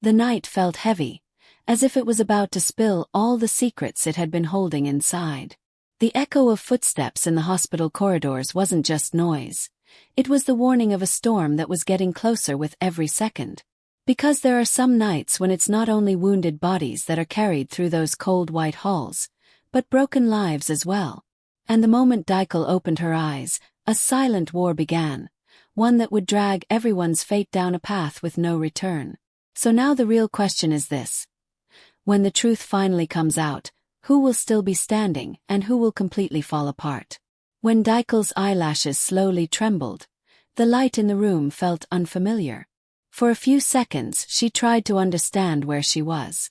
The night felt heavy, as if it was about to spill all the secrets it had been holding inside. The echo of footsteps in the hospital corridors wasn't just noise. It was the warning of a storm that was getting closer with every second. Because there are some nights when it's not only wounded bodies that are carried through those cold white halls, but broken lives as well. And the moment Daikel opened her eyes, a silent war began, one that would drag everyone's fate down a path with no return. So now the real question is this. When the truth finally comes out, who will still be standing and who will completely fall apart? When Daikel's eyelashes slowly trembled, the light in the room felt unfamiliar. For a few seconds she tried to understand where she was.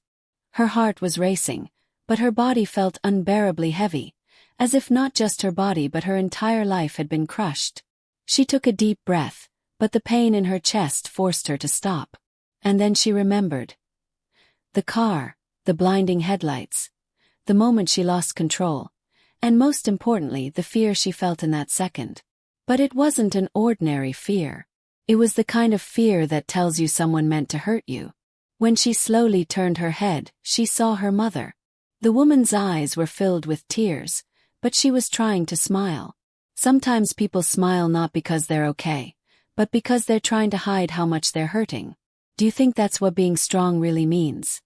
Her heart was racing, but her body felt unbearably heavy, as if not just her body but her entire life had been crushed. She took a deep breath, but the pain in her chest forced her to stop. And then she remembered. The car, the blinding headlights, the moment she lost control, and most importantly the fear she felt in that second. But it wasn't an ordinary fear. It was the kind of fear that tells you someone meant to hurt you. When she slowly turned her head, she saw her mother. The woman's eyes were filled with tears, but she was trying to smile. Sometimes people smile not because they're okay, but because they're trying to hide how much they're hurting. Do you think that's what being strong really means?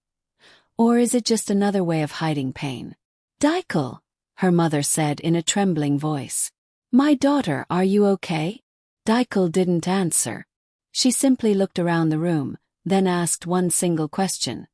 Or is it just another way of hiding pain? Daikel, her mother said in a trembling voice. My daughter, are you okay? Daikel didn't answer. She simply looked around the room, then asked one single question.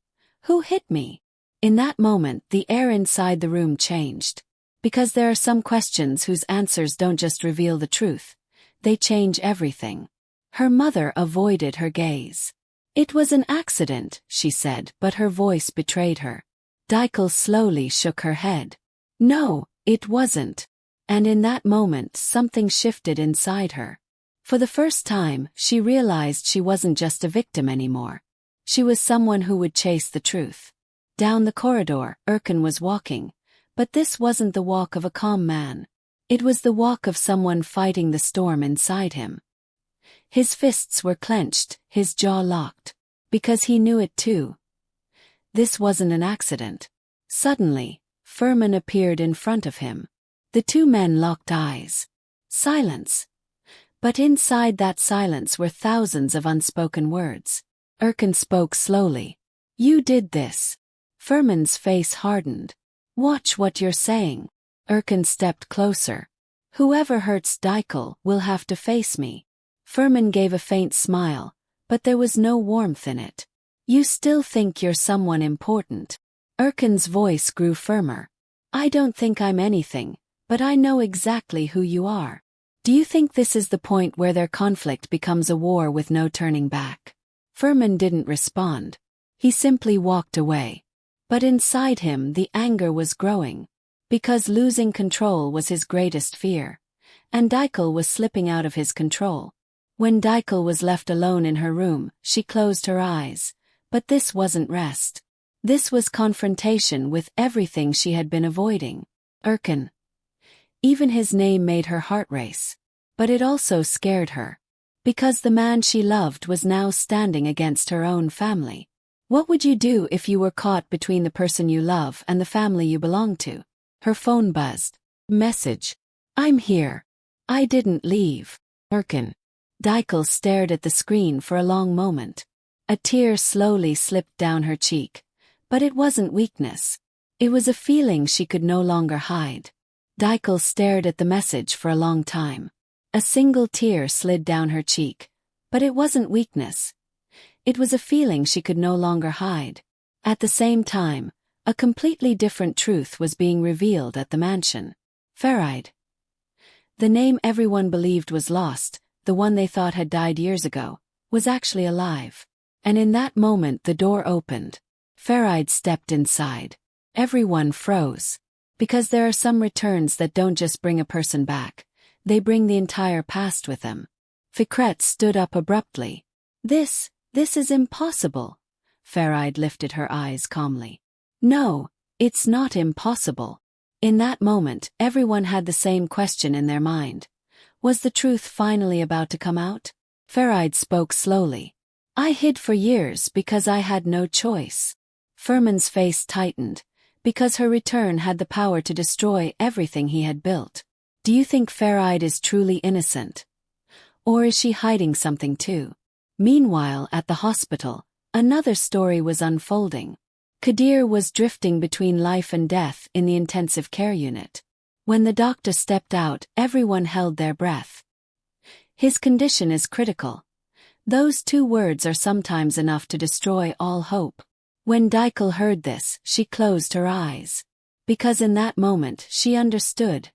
Who hit me? In that moment, the air inside the room changed. Because there are some questions whose answers don't just reveal the truth, they change everything. Her mother avoided her gaze. It was an accident, she said, but her voice betrayed her. Daikel slowly shook her head. No, it wasn't. And in that moment something shifted inside her. For the first time, she realized she wasn't just a victim anymore. She was someone who would chase the truth. Down the corridor, Erkan was walking, but this wasn't the walk of a calm man. It was the walk of someone fighting the storm inside him. His fists were clenched, his jaw locked. Because he knew it too. This wasn't an accident. Suddenly, Furman appeared in front of him. The two men locked eyes. Silence. But inside that silence were thousands of unspoken words. Erkan spoke slowly. You did this. Furman's face hardened. Watch what you're saying. Erkan stepped closer. Whoever hurts Daikel will have to face me. Furman gave a faint smile, but there was no warmth in it. You still think you're someone important. Erkan's voice grew firmer. I don't think I'm anything, but I know exactly who you are. Do you think this is the point where their conflict becomes a war with no turning back? Furman didn't respond. He simply walked away. But inside him the anger was growing. Because losing control was his greatest fear. And Daikel was slipping out of his control. When Daikel was left alone in her room, she closed her eyes. But this wasn't rest. This was confrontation with everything she had been avoiding. Erkan. Even his name made her heart race. But it also scared her. Because the man she loved was now standing against her own family. What would you do if you were caught between the person you love and the family you belong to? Her phone buzzed. Message. I'm here. I didn't leave. Erkan. Daikel stared at the screen for a long moment. A tear slowly slipped down her cheek. But it wasn't weakness. It was a feeling she could no longer hide. Daikel stared at the message for a long time. A single tear slid down her cheek. But it wasn't weakness. It was a feeling she could no longer hide. At the same time, a completely different truth was being revealed at the mansion. Farid. The name everyone believed was lost, the one they thought had died years ago, was actually alive. And in that moment the door opened. Farid stepped inside. Everyone froze. Because there are some returns that don't just bring a person back, they bring the entire past with them. Fikret stood up abruptly. This is impossible. Farid lifted her eyes calmly. No, it's not impossible. In that moment, everyone had the same question in their mind. Was the truth finally about to come out? Farid spoke slowly. I hid for years because I had no choice. Furman's face tightened, because her return had the power to destroy everything he had built. Do you think Farid is truly innocent? Or is she hiding something too? Meanwhile, at the hospital, another story was unfolding. Kadir was drifting between life and death in the intensive care unit. When the doctor stepped out, everyone held their breath. His condition is critical. Those two words are sometimes enough to destroy all hope. When Daikel heard this, she closed her eyes. Because in that moment, she understood.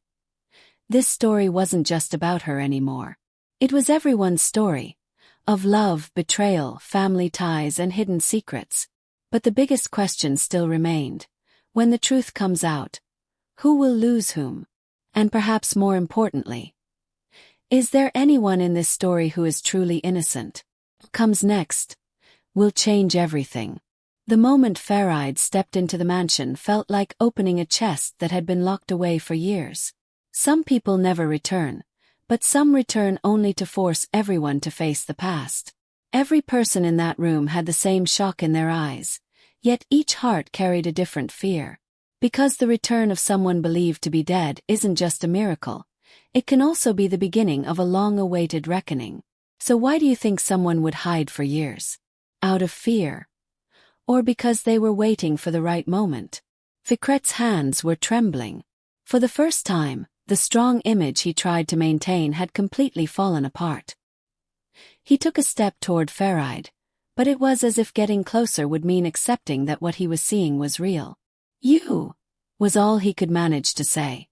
This story wasn't just about her anymore. It was everyone's story. Of love, betrayal, family ties, and hidden secrets. But the biggest question still remained. When the truth comes out, who will lose whom? And perhaps more importantly, is there anyone in this story who is truly innocent? Comes next. Will change everything. The moment Farid stepped into the mansion felt like opening a chest that had been locked away for years. Some people never return, but some return only to force everyone to face the past. Every person in that room had the same shock in their eyes, yet each heart carried a different fear. Because the return of someone believed to be dead isn't just a miracle. It can also be the beginning of a long-awaited reckoning. So why do you think someone would hide for years? Out of fear? Or because they were waiting for the right moment? Fikret's hands were trembling. For the first time, the strong image he tried to maintain had completely fallen apart. He took a step toward Farid, but it was as if getting closer would mean accepting that what he was seeing was real. "You," was all he could manage to say.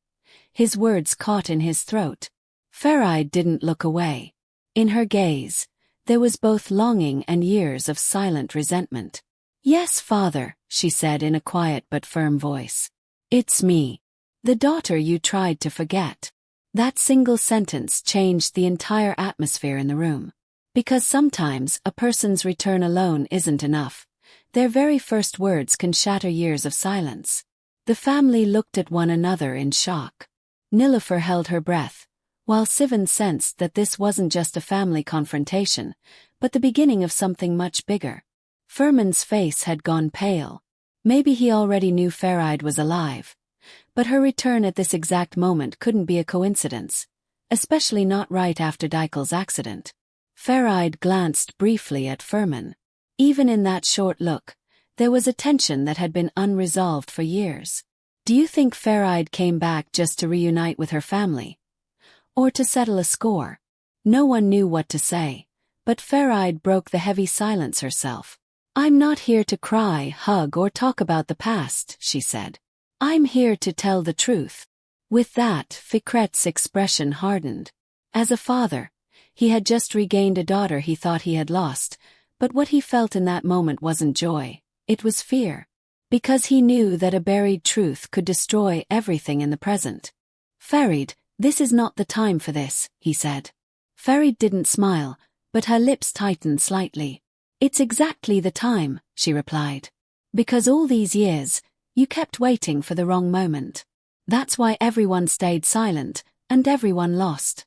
His words caught in his throat. Farid didn't look away. In her gaze, there was both longing and years of silent resentment. "Yes, father," she said in a quiet but firm voice. "It's me. The daughter you tried to forget." That single sentence changed the entire atmosphere in the room. Because sometimes a person's return alone isn't enough. Their very first words can shatter years of silence. The family looked at one another in shock. Nilofer held her breath, while Sivan sensed that this wasn't just a family confrontation, but the beginning of something much bigger. Furman's face had gone pale. Maybe he already knew Farid was alive. But her return at this exact moment couldn't be a coincidence, especially not right after Daikel's accident. Farid glanced briefly at Furman. Even in that short look, there was a tension that had been unresolved for years. Do you think Farid came back just to reunite with her family? Or to settle a score? No one knew what to say, but Farid broke the heavy silence herself. "I'm not here to cry, hug, or talk about the past," she said. "I'm here to tell the truth." With that, Fikret's expression hardened. As a father, he had just regained a daughter he thought he had lost, but what he felt in that moment wasn't joy, it was fear. Because he knew that a buried truth could destroy everything in the present. "Farid, this is not the time for this," he said. Farid didn't smile, but her lips tightened slightly. "It's exactly the time," she replied. "Because all these years, you kept waiting for the wrong moment. That's why everyone stayed silent, and everyone lost."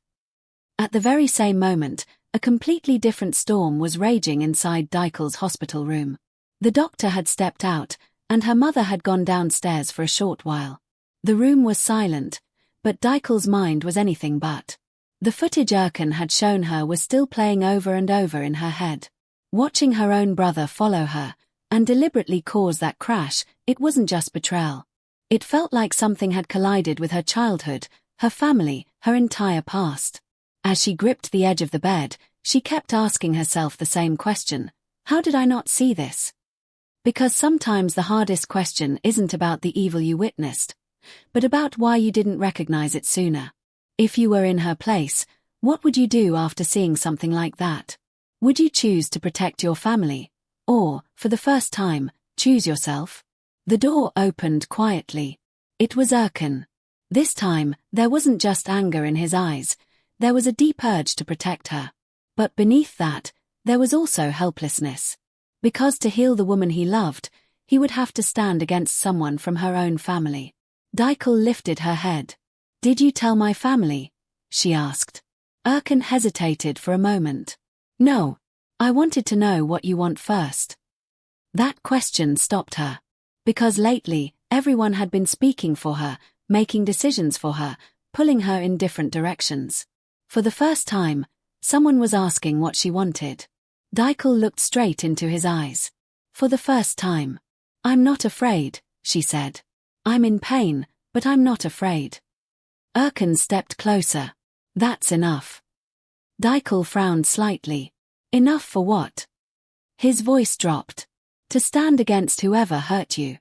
At the very same moment, a completely different storm was raging inside Daikel's hospital room. The doctor had stepped out, and her mother had gone downstairs for a short while. The room was silent, but Daikel's mind was anything but. The footage Erkan had shown her was still playing over and over in her head. Watching her own brother follow her, and deliberately cause that crash, it wasn't just betrayal. It felt like something had collided with her childhood, her family, her entire past. As she gripped the edge of the bed, she kept asking herself the same question: how did I not see this? Because sometimes the hardest question isn't about the evil you witnessed, but about why you didn't recognize it sooner. If you were in her place, what would you do after seeing something like that? Would you choose to protect your family? Or, for the first time, choose yourself? The door opened quietly. It was Erkan. This time, there wasn't just anger in his eyes, there was a deep urge to protect her. But beneath that, there was also helplessness. Because to heal the woman he loved, he would have to stand against someone from her own family. Daikel lifted her head. "Did you tell my family?" she asked. Erkan hesitated for a moment. "No. I wanted to know what you want first. That question stopped her. Because lately, everyone had been speaking for her, making decisions for her, pulling her in different directions. For the first time, someone was asking what she wanted. Daikel looked straight into his eyes. For the first time. I'm not afraid, she said. I'm in pain, but I'm not afraid. Erkan stepped closer. That's enough. Daikel frowned slightly. Enough for what? His voice dropped. To stand against whoever hurt you.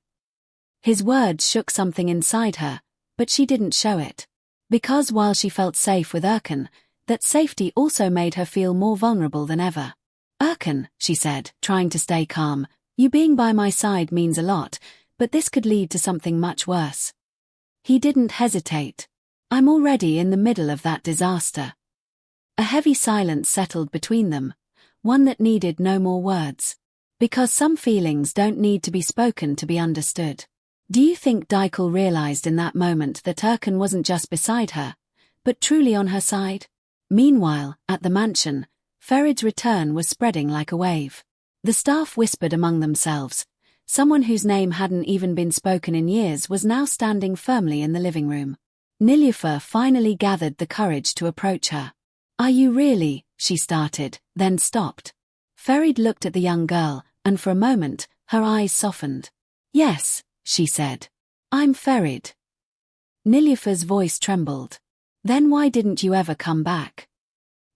His words shook something inside her, but she didn't show it. Because while she felt safe with Erkan, that safety also made her feel more vulnerable than ever. Erkan, she said, trying to stay calm, you being by my side means a lot, but this could lead to something much worse. He didn't hesitate. I'm already in the middle of that disaster. A heavy silence settled between them, one that needed no more words. Because some feelings don't need to be spoken to be understood. Do you think Daikel realized in that moment that Erkan wasn't just beside her, but truly on her side? Meanwhile, at the mansion, Ferid's return was spreading like a wave. The staff whispered among themselves. Someone whose name hadn't even been spoken in years was now standing firmly in the living room. Nilüfer finally gathered the courage to approach her. Are you really? She started, then stopped. Ferid looked at the young girl, and for a moment, her eyes softened. Yes, she said. I'm Ferid. Nilüfer's voice trembled. Then why didn't you ever come back?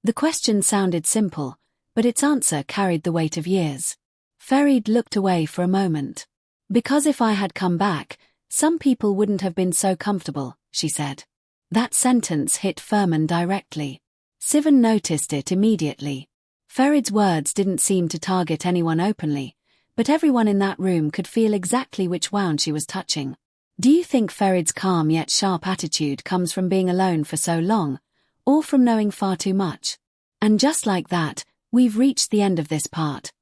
The question sounded simple, but its answer carried the weight of years. Ferid looked away for a moment. Because if I had come back, some people wouldn't have been so comfortable, she said. That sentence hit Ferman directly. Sivan noticed it immediately. Ferid's words didn't seem to target anyone openly, but everyone in that room could feel exactly which wound she was touching. Do you think Ferid's calm yet sharp attitude comes from being alone for so long, or from knowing far too much? And just like that, we've reached the end of this part.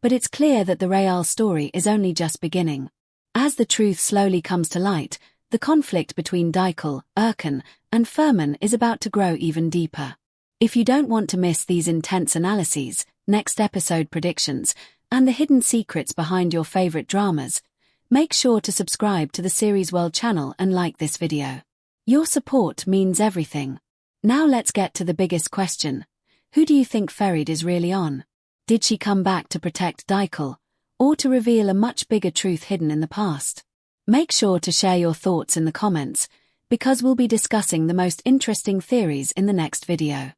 But it's clear that the Real story is only just beginning. As the truth slowly comes to light, the conflict between Daikel, Erkan, and Ferman is about to grow even deeper. If you don't want to miss these intense analyses, next episode predictions, and the hidden secrets behind your favorite dramas, make sure to subscribe to the Series World channel and like this video. Your support means everything. Now let's get to the biggest question. Who do you think Ferid is really on? Did she come back to protect Daikel, or to reveal a much bigger truth hidden in the past? Make sure to share your thoughts in the comments, because we'll be discussing the most interesting theories in the next video.